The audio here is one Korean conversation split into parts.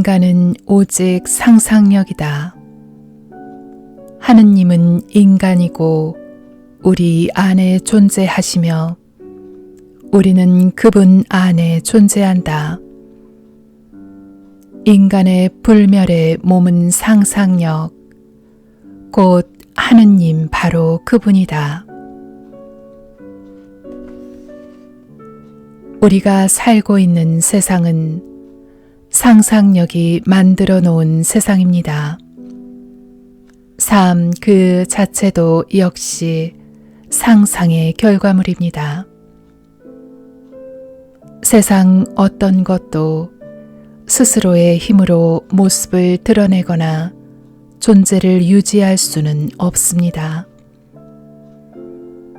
인간은 오직 상상력이다. 하느님은 인간이고 우리 안에 존재하시며 우리는 그분 안에 존재한다. 인간의 불멸의 몸은 상상력, 곧 하느님 바로 그분이다. 우리가 살고 있는 세상은 상상력이 만들어 놓은 세상입니다. 삶 그 자체도 역시 상상의 결과물입니다. 세상 어떤 것도 스스로의 힘으로 모습을 드러내거나 존재를 유지할 수는 없습니다.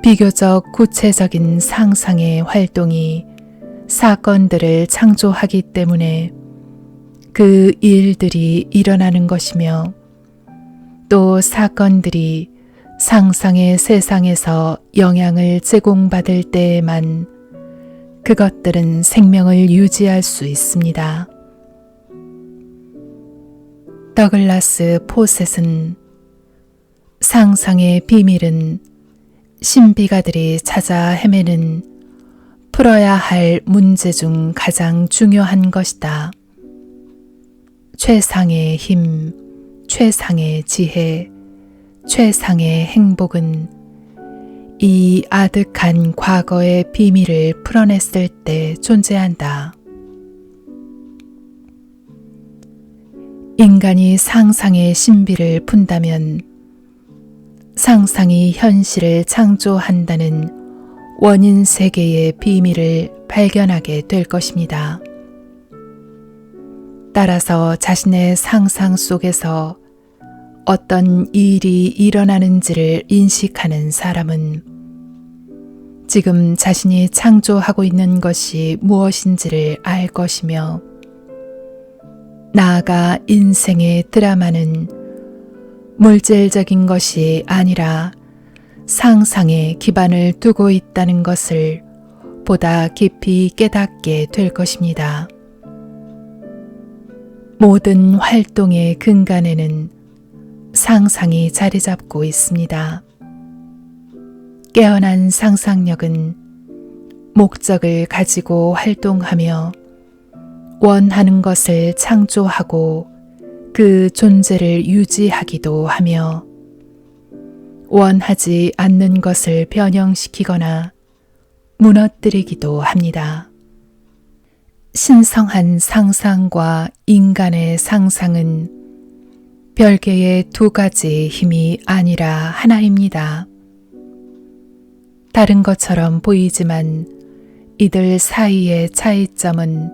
비교적 구체적인 상상의 활동이 사건들을 창조하기 때문에 그 일들이 일어나는 것이며 또 사건들이 상상의 세상에서 영향을 제공받을 때에만 그것들은 생명을 유지할 수 있습니다. 더글라스 포셋은 상상의 비밀은 신비가들이 찾아 헤매는 풀어야 할 문제 중 가장 중요한 것이다. 최상의 힘, 최상의 지혜, 최상의 행복은 이 아득한 과거의 비밀을 풀어냈을 때 존재한다. 인간이 상상의 신비를 푼다면 상상이 현실을 창조한다는 원인 세계의 비밀을 발견하게 될 것입니다. 따라서 자신의 상상 속에서 어떤 일이 일어나는지를 인식하는 사람은 지금 자신이 창조하고 있는 것이 무엇인지를 알 것이며 나아가 인생의 드라마는 물질적인 것이 아니라 상상에 기반을 두고 있다는 것을 보다 깊이 깨닫게 될 것입니다. 모든 활동의 근간에는 상상이 자리 잡고 있습니다. 깨어난 상상력은 목적을 가지고 활동하며 원하는 것을 창조하고 그 존재를 유지하기도 하며 원하지 않는 것을 변형시키거나 무너뜨리기도 합니다. 신성한 상상과 인간의 상상은 별개의 두 가지 힘이 아니라 하나입니다. 다른 것처럼 보이지만 이들 사이의 차이점은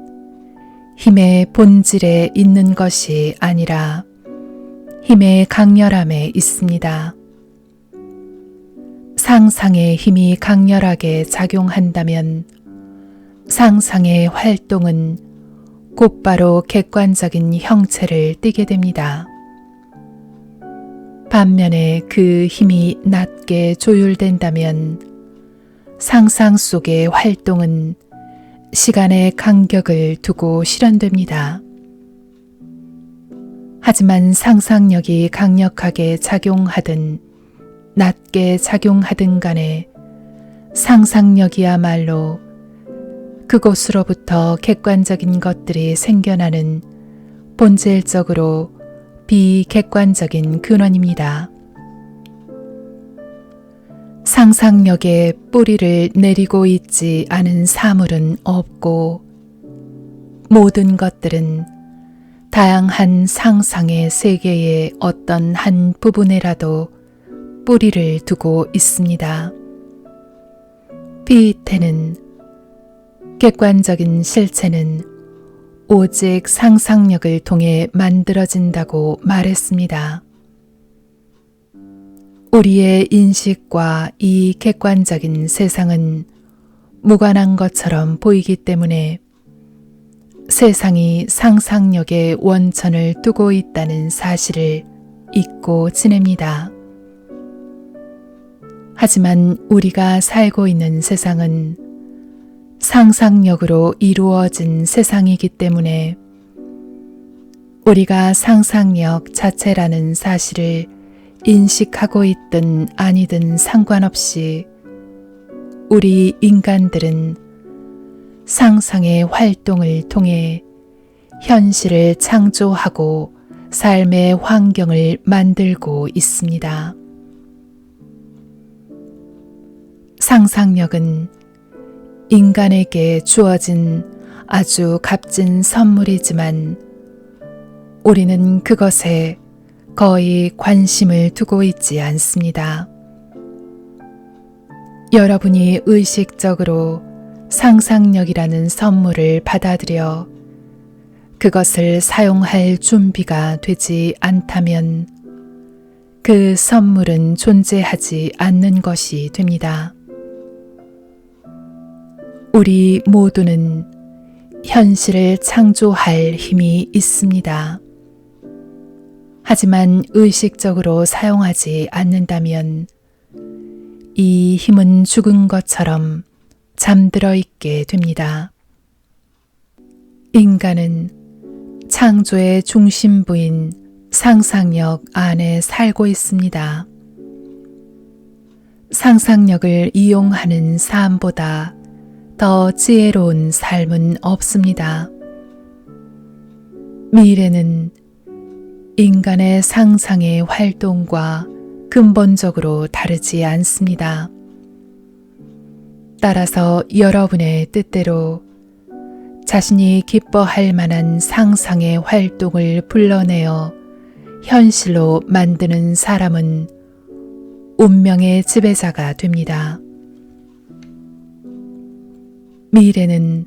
힘의 본질에 있는 것이 아니라 힘의 강렬함에 있습니다. 상상의 힘이 강렬하게 작용한다면 상상의 활동은 곧바로 객관적인 형체를 띠게 됩니다. 반면에 그 힘이 낮게 조율된다면 상상 속의 활동은 시간의 간격을 두고 실현됩니다. 하지만 상상력이 강력하게 작용하든 낮게 작용하든 간에 상상력이야말로 그곳으로부터 객관적인 것들이 생겨나는 본질적으로 비객관적인 근원입니다. 상상력에 뿌리를 내리고 있지 않은 사물은 없고 모든 것들은 다양한 상상의 세계의 어떤 한 부분에라도 뿌리를 두고 있습니다. 피이테는 객관적인 실체는 오직 상상력을 통해 만들어진다고 말했습니다. 우리의 인식과 이 객관적인 세상은 무관한 것처럼 보이기 때문에 세상이 상상력의 원천을 두고 있다는 사실을 잊고 지냅니다. 하지만 우리가 살고 있는 세상은 상상력으로 이루어진 세상이기 때문에 우리가 상상력 자체라는 사실을 인식하고 있든 아니든 상관없이 우리 인간들은 상상의 활동을 통해 현실을 창조하고 삶의 환경을 만들고 있습니다. 상상력은 인간에게 주어진 아주 값진 선물이지만 우리는 그것에 거의 관심을 두고 있지 않습니다. 여러분이 의식적으로 상상력이라는 선물을 받아들여 그것을 사용할 준비가 되지 않다면 그 선물은 존재하지 않는 것이 됩니다. 우리 모두는 현실을 창조할 힘이 있습니다. 하지만 의식적으로 사용하지 않는다면 이 힘은 죽은 것처럼 잠들어 있게 됩니다. 인간은 창조의 중심부인 상상력 안에 살고 있습니다. 상상력을 이용하는 삶보다 더 지혜로운 삶은 없습니다. 미래는 인간의 상상의 활동과 근본적으로 다르지 않습니다. 따라서 여러분의 뜻대로 자신이 기뻐할 만한 상상의 활동을 불러내어 현실로 만드는 사람은 운명의 지배자가 됩니다. 미래는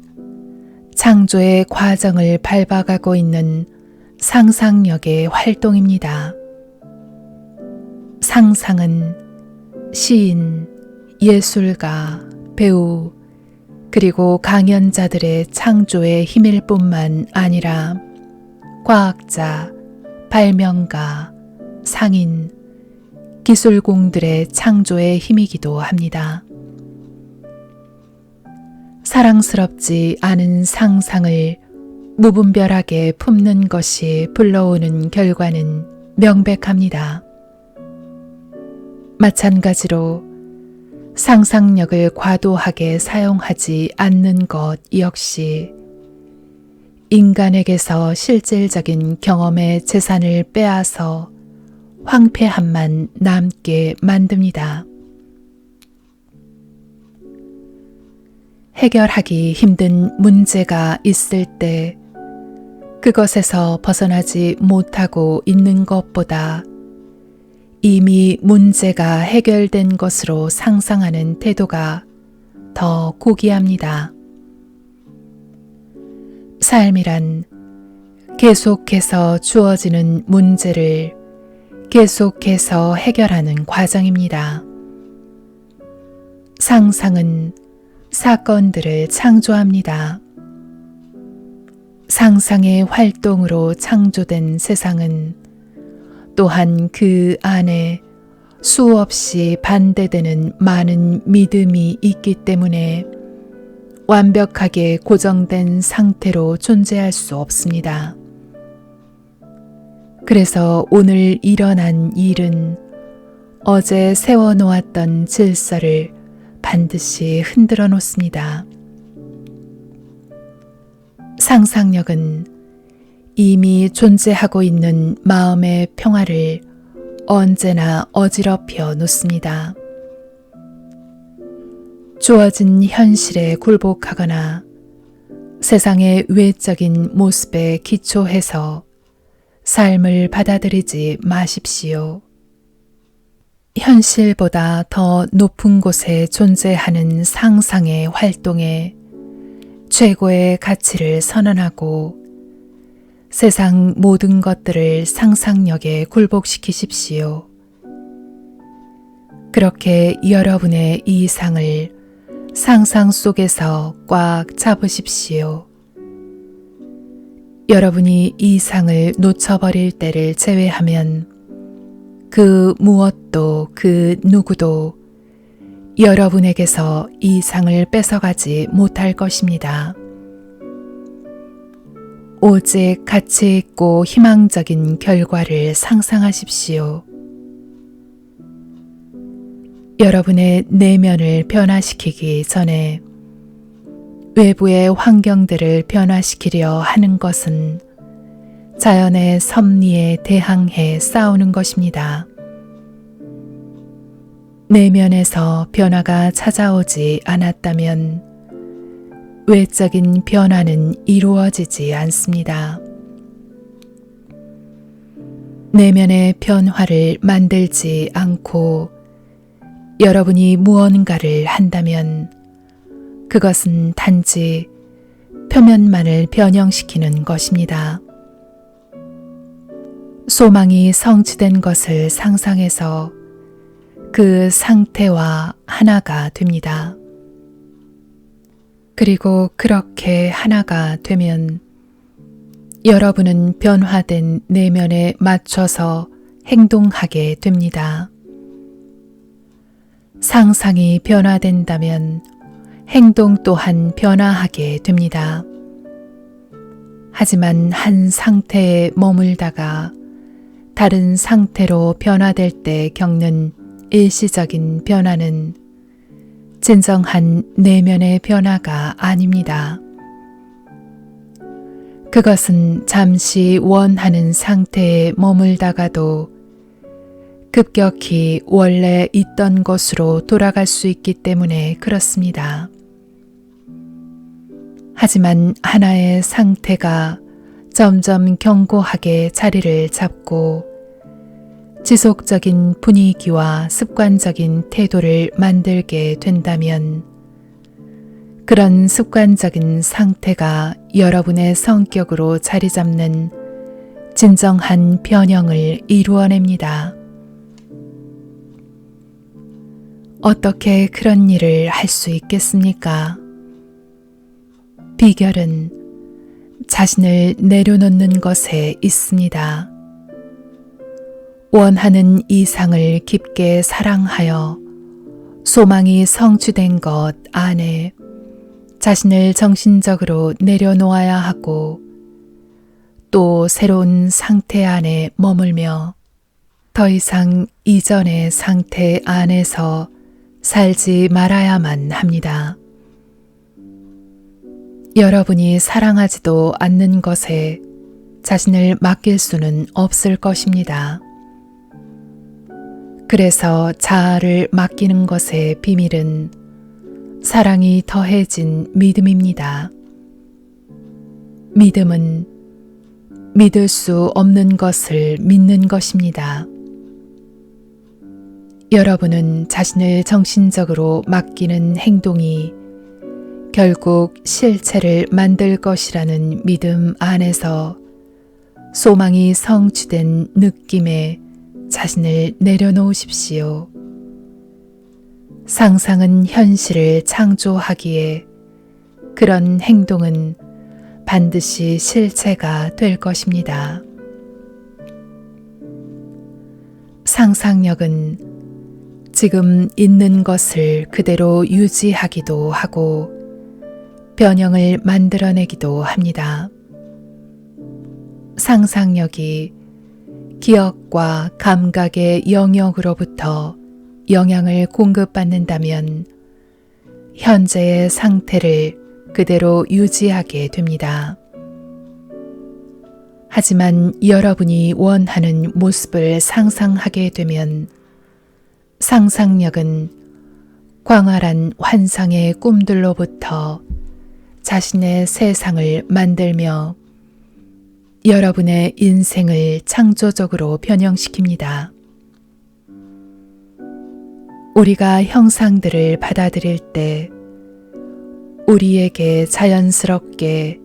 창조의 과정을 밟아가고 있는 상상력의 활동입니다. 상상은 시인, 예술가, 배우, 그리고 강연자들의 창조의 힘일 뿐만 아니라 과학자, 발명가, 상인, 기술공들의 창조의 힘이기도 합니다. 사랑스럽지 않은 상상을 무분별하게 품는 것이 불러오는 결과는 명백합니다. 마찬가지로 상상력을 과도하게 사용하지 않는 것 역시 인간에게서 실질적인 경험의 재산을 빼앗아 황폐함만 남게 만듭니다. 해결하기 힘든 문제가 있을 때 그것에서 벗어나지 못하고 있는 것보다 이미 문제가 해결된 것으로 상상하는 태도가 더 고귀합니다. 삶이란 계속해서 주어지는 문제를 계속해서 해결하는 과정입니다. 상상은 사건들을 창조합니다. 상상의 활동으로 창조된 세상은 또한 그 안에 수없이 반대되는 많은 믿음이 있기 때문에 완벽하게 고정된 상태로 존재할 수 없습니다. 그래서 오늘 일어난 일은 어제 세워놓았던 질서를 반드시 흔들어 놓습니다. 상상력은 이미 존재하고 있는 마음의 평화를 언제나 어지럽혀 놓습니다. 주어진 현실에 굴복하거나 세상의 외적인 모습에 기초해서 삶을 받아들이지 마십시오. 현실보다 더 높은 곳에 존재하는 상상의 활동에 최고의 가치를 선언하고 세상 모든 것들을 상상력에 굴복시키십시오. 그렇게 여러분의 이상을 상상 속에서 꽉 잡으십시오. 여러분이 이상을 놓쳐버릴 때를 제외하면 그 무엇도 그 누구도 여러분에게서 이상을 뺏어가지 못할 것입니다. 오직 가치 있고 희망적인 결과를 상상하십시오. 여러분의 내면을 변화시키기 전에 외부의 환경들을 변화시키려 하는 것은 자연의 섭리에 대항해 싸우는 것입니다. 내면에서 변화가 찾아오지 않았다면 외적인 변화는 이루어지지 않습니다. 내면의 변화를 만들지 않고 여러분이 무언가를 한다면 그것은 단지 표면만을 변형시키는 것입니다. 소망이 성취된 것을 상상해서 그 상태와 하나가 됩니다. 그리고 그렇게 하나가 되면 여러분은 변화된 내면에 맞춰서 행동하게 됩니다. 상상이 변화된다면 행동 또한 변화하게 됩니다. 하지만 한 상태에 머물다가 다른 상태로 변화될 때 겪는 일시적인 변화는 진정한 내면의 변화가 아닙니다. 그것은 잠시 원하는 상태에 머물다가도 급격히 원래 있던 곳으로 돌아갈 수 있기 때문에 그렇습니다. 하지만 하나의 상태가 점점 견고하게 자리를 잡고 지속적인 분위기와 습관적인 태도를 만들게 된다면 그런 습관적인 상태가 여러분의 성격으로 자리 잡는 진정한 변형을 이루어냅니다. 어떻게 그런 일을 할 수 있겠습니까? 비결은 자신을 내려놓는 것에 있습니다. 원하는 이상을 깊게 사랑하여 소망이 성취된 것 안에 자신을 정신적으로 내려놓아야 하고 또 새로운 상태 안에 머물며 더 이상 이전의 상태 안에서 살지 말아야만 합니다. 여러분이 사랑하지도 않는 것에 자신을 맡길 수는 없을 것입니다. 그래서 자아를 맡기는 것의 비밀은 사랑이 더해진 믿음입니다. 믿음은 믿을 수 없는 것을 믿는 것입니다. 여러분은 자신을 정신적으로 맡기는 행동이 결국 실체를 만들 것이라는 믿음 안에서 소망이 성취된 느낌에 자신을 내려놓으십시오. 상상은 현실을 창조하기에 그런 행동은 반드시 실체가 될 것입니다. 상상력은 지금 있는 것을 그대로 유지하기도 하고 변형을 만들어내기도 합니다. 상상력이 기억과 감각의 영역으로부터 영향을 공급받는다면 현재의 상태를 그대로 유지하게 됩니다. 하지만 여러분이 원하는 모습을 상상하게 되면 상상력은 광활한 환상의 꿈들로부터 자신의 세상을 만들며 여러분의 인생을 창조적으로 변형시킵니다. 우리가 형상들을 받아들일 때 우리에게 자연스럽게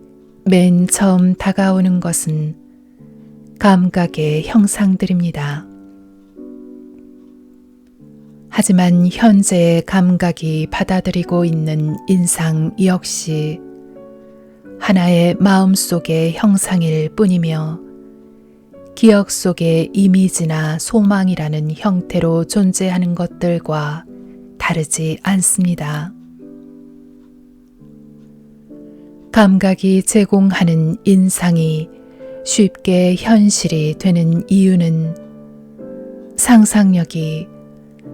맨 처음 다가오는 것은 감각의 형상들입니다. 하지만 현재의 감각이 받아들이고 있는 인상 역시 하나의 마음속의 형상일 뿐이며 기억 속의 이미지나 소망이라는 형태로 존재하는 것들과 다르지 않습니다. 감각이 제공하는 인상이 쉽게 현실이 되는 이유는 상상력이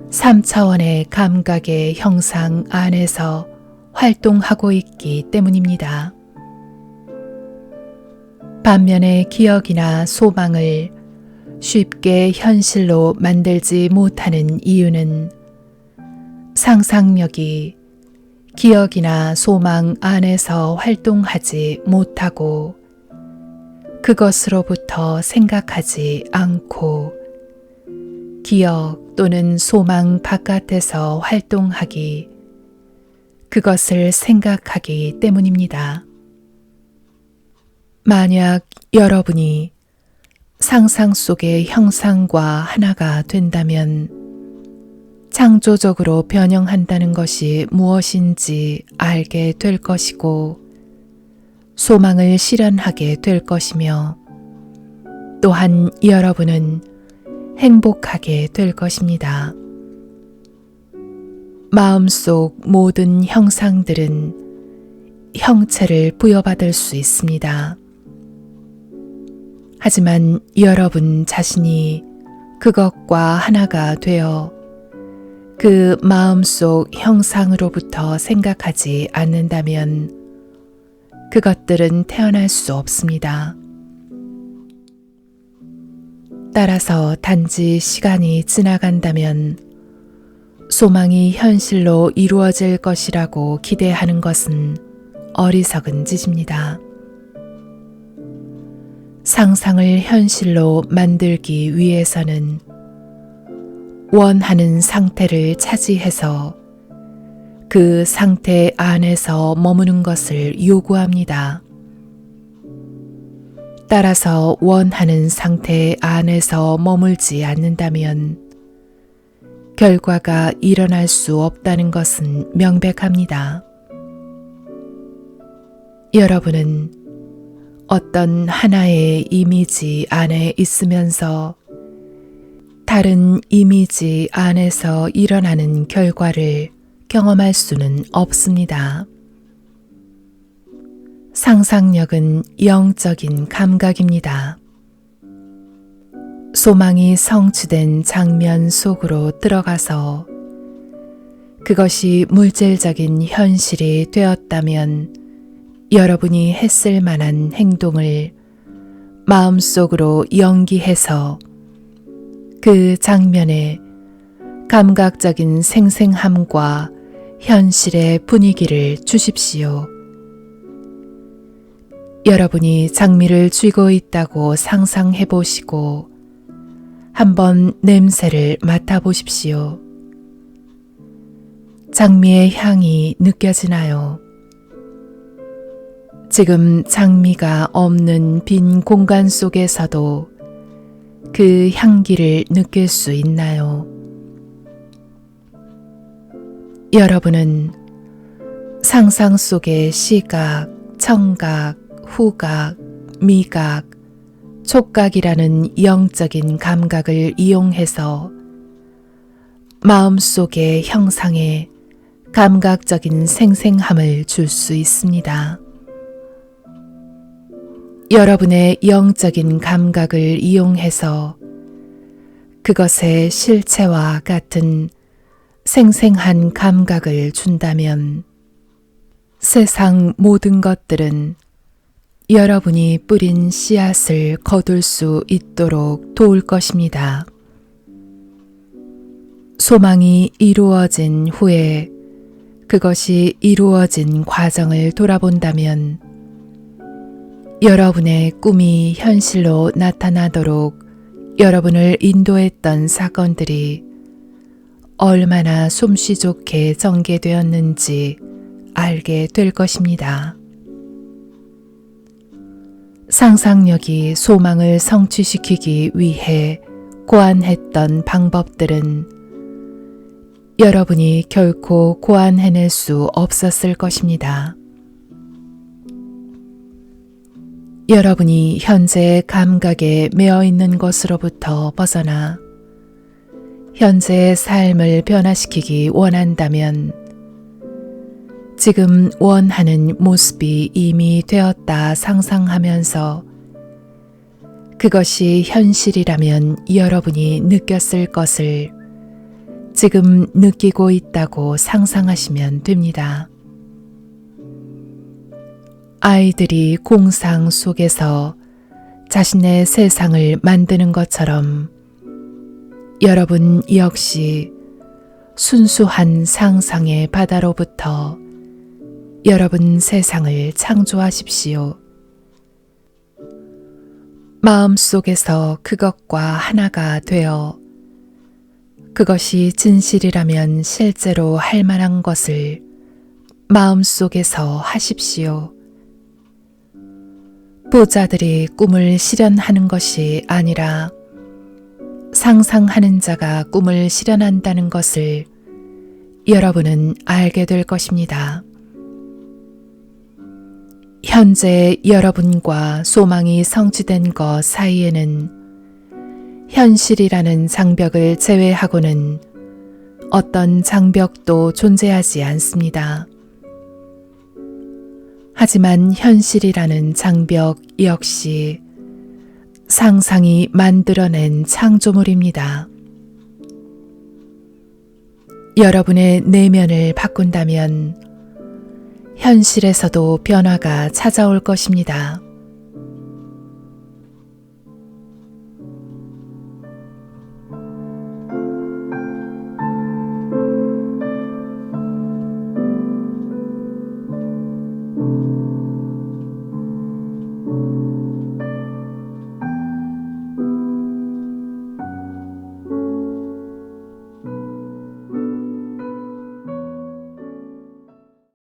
3차원의 감각의 형상 안에서 활동하고 있기 때문입니다. 반면에 기억이나 소망을 쉽게 현실로 만들지 못하는 이유는 상상력이 기억이나 소망 안에서 활동하지 못하고 그것으로부터 생각하지 않고 기억 또는 소망 바깥에서 활동하기, 그것을 생각하기 때문입니다. 만약 여러분이 상상 속의 형상과 하나가 된다면 창조적으로 변형한다는 것이 무엇인지 알게 될 것이고 소망을 실현하게 될 것이며 또한 여러분은 행복하게 될 것입니다. 마음속 모든 형상들은 형체를 부여받을 수 있습니다. 하지만 여러분 자신이 그것과 하나가 되어 그 마음속 형상으로부터 생각하지 않는다면 그것들은 태어날 수 없습니다. 따라서 단지 시간이 지나간다면 소망이 현실로 이루어질 것이라고 기대하는 것은 어리석은 짓입니다. 상상을 현실로 만들기 위해서는 원하는 상태를 차지해서 그 상태 안에서 머무는 것을 요구합니다. 따라서 원하는 상태 안에서 머물지 않는다면 결과가 일어날 수 없다는 것은 명백합니다. 여러분은 어떤 하나의 이미지 안에 있으면서 다른 이미지 안에서 일어나는 결과를 경험할 수는 없습니다. 상상력은 영적인 감각입니다. 소망이 성취된 장면 속으로 들어가서 그것이 물질적인 현실이 되었다면 여러분이 했을 만한 행동을 마음속으로 연기해서 그 장면에 감각적인 생생함과 현실의 분위기를 주십시오. 여러분이 장미를 쥐고 있다고 상상해 보시고 한번 냄새를 맡아 보십시오. 장미의 향이 느껴지나요? 지금 장미가 없는 빈 공간 속에서도 그 향기를 느낄 수 있나요? 여러분은 상상 속의 시각, 청각, 후각, 미각, 촉각이라는 영적인 감각을 이용해서 마음속의 형상에 감각적인 생생함을 줄 수 있습니다. 여러분의 영적인 감각을 이용해서 그것의 실체와 같은 생생한 감각을 준다면 세상 모든 것들은 여러분이 뿌린 씨앗을 거둘 수 있도록 도울 것입니다. 소망이 이루어진 후에 그것이 이루어진 과정을 돌아본다면 여러분의 꿈이 현실로 나타나도록 여러분을 인도했던 사건들이 얼마나 솜씨 좋게 전개되었는지 알게 될 것입니다. 상상력이 소망을 성취시키기 위해 고안했던 방법들은 여러분이 결코 고안해낼 수 없었을 것입니다. 여러분이 현재의 감각에 매어 있는 것으로부터 벗어나 현재의 삶을 변화시키기 원한다면 지금 원하는 모습이 이미 되었다 상상하면서 그것이 현실이라면 여러분이 느꼈을 것을 지금 느끼고 있다고 상상하시면 됩니다. 아이들이 공상 속에서 자신의 세상을 만드는 것처럼 여러분 역시 순수한 상상의 바다로부터 여러분 세상을 창조하십시오. 마음속에서 그것과 하나가 되어 그것이 진실이라면 실제로 할 만한 것을 마음속에서 하십시오. 부자들이 꿈을 실현하는 것이 아니라 상상하는 자가 꿈을 실현한다는 것을 여러분은 알게 될 것입니다. 현재 여러분과 소망이 성취된 것 사이에는 현실이라는 장벽을 제외하고는 어떤 장벽도 존재하지 않습니다. 하지만 현실이라는 장벽 역시 상상이 만들어낸 창조물입니다. 여러분의 내면을 바꾼다면 현실에서도 변화가 찾아올 것입니다.